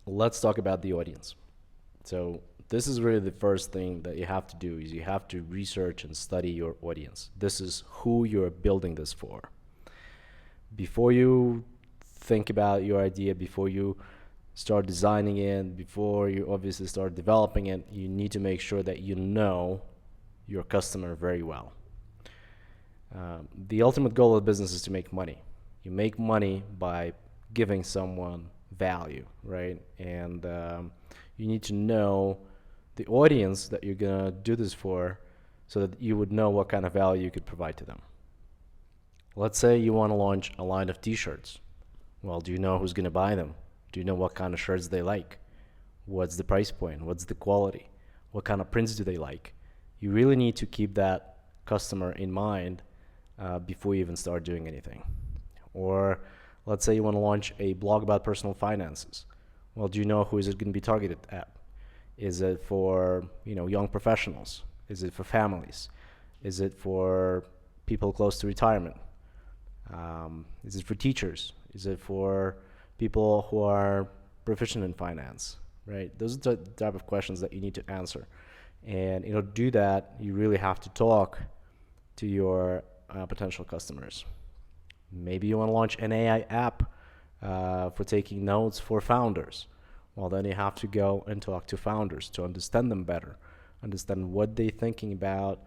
Let's talk about the audience. So this is really the first thing that you have to do is you have to research and study your audience. This is who you're building this for. Before you think about your idea, before you start designing it, before you obviously start developing it, you need to make sure that you know your customer very well. The ultimate goal of business is to make money. You make money by giving someone value, right? And you need to know the audience that you're gonna do this for so that you would know what kind of value you could provide to them. Let's say you want to launch a line of t-shirts. Well, do you know who's gonna buy them? Do you know what kind of shirts they like? What's the price point? What's the quality? What kind of prints do they like? You really need to keep that customer in mind before you even start doing anything. Or let's say you want to launch a blog about personal finances. Well, do you know who is it going to be targeted at? Is it for young professionals? Is it for families? Is it for people close to retirement? Is it for teachers? Is it for people who are proficient in finance? Right? Those are the type of questions that you need to answer. And to do that, you really have to talk to your potential customers. Maybe you want to launch an AI app for taking notes for founders. Well, then you have to go and talk to founders to understand them better, understand what they're thinking about,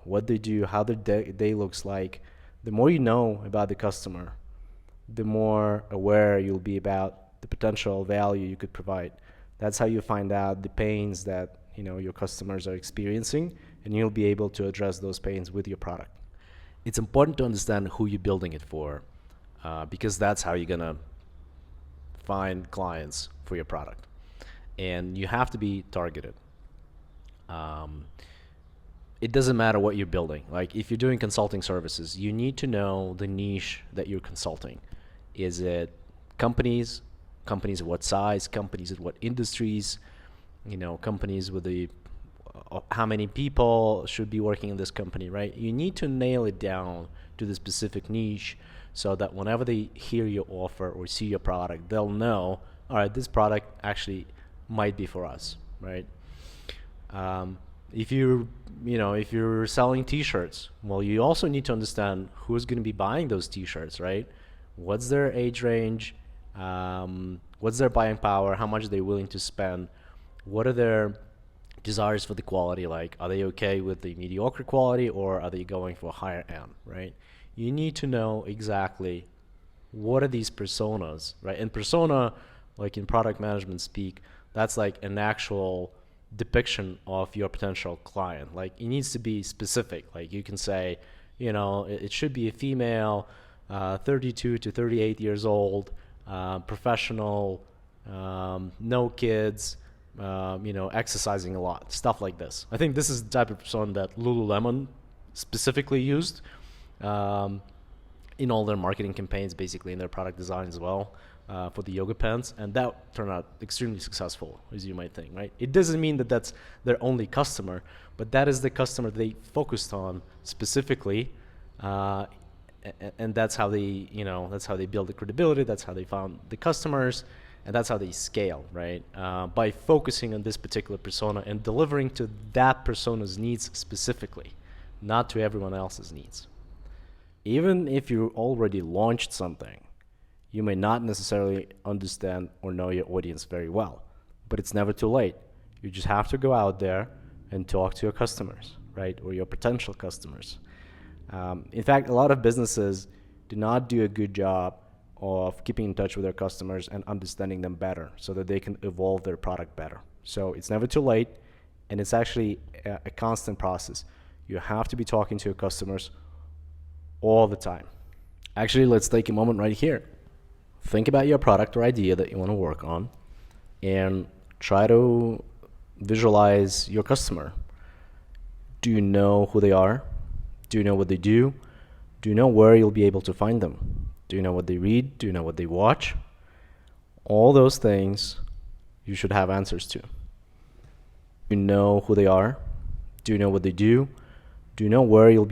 what they do, how their day looks like. The more you know about the customer, the more aware you'll be about the potential value you could provide. That's how you find out the pains that your customers are experiencing, and you'll be able to address those pains with your product. It's important to understand who you're building it for, because that's how you're gonna find clients for your product. And you have to be targeted. It doesn't matter what you're building. Like if you're doing consulting services, you need to know the niche that you're consulting. Is it companies? Companies of what size? Companies of what industries? Companies with how many people should be working in this company, right? You need to nail it down to the specific niche so that whenever they hear your offer or see your product, they'll know, all right, this product actually might be for us, right? If you're selling t-shirts, well, you also need to understand who's going to be buying those t-shirts, right? What's their age range? What's their buying power? How much are they willing to spend? What are their desires for the quality like? Are they okay with the mediocre quality, or are they going for higher end, right? You need to know exactly what are these personas, right? And persona, like in product management speak, that's like an actual depiction of your potential client. Like it needs to be specific. Like you can say, it should be a female, 32 to 38 years old, professional, no kids, exercising a lot, stuff like this. I think this is the type of persona that Lululemon specifically used in all their marketing campaigns, basically in their product design as well, for the yoga pants, and that turned out extremely successful, as you might think, right? It doesn't mean that that's their only customer, but that is the customer they focused on specifically, and that's how they, that's how they build the credibility, that's how they found the customers, and that's how they scale, right? By focusing on this particular persona and delivering to that persona's needs specifically, not to everyone else's needs. Even if you already launched something, you may not necessarily understand or know your audience very well, but it's never too late. You just have to go out there and talk to your customers, right? Or your potential customers. In fact, a lot of businesses do not do a good job of keeping in touch with their customers and understanding them better so that they can evolve their product better. So it's never too late, and it's actually a constant process. You have to be talking to your customers all the time. Actually, let's take a moment right here. Think about your product or idea that you want to work on and try to visualize your customer. Do you know who they are? Do you know what they do? Do you know where you'll be able to find them? Do you know what they read? Do you know what they watch? All those things you should have answers to. Do you know who they are? Do you know what they do? Do you know where you'll be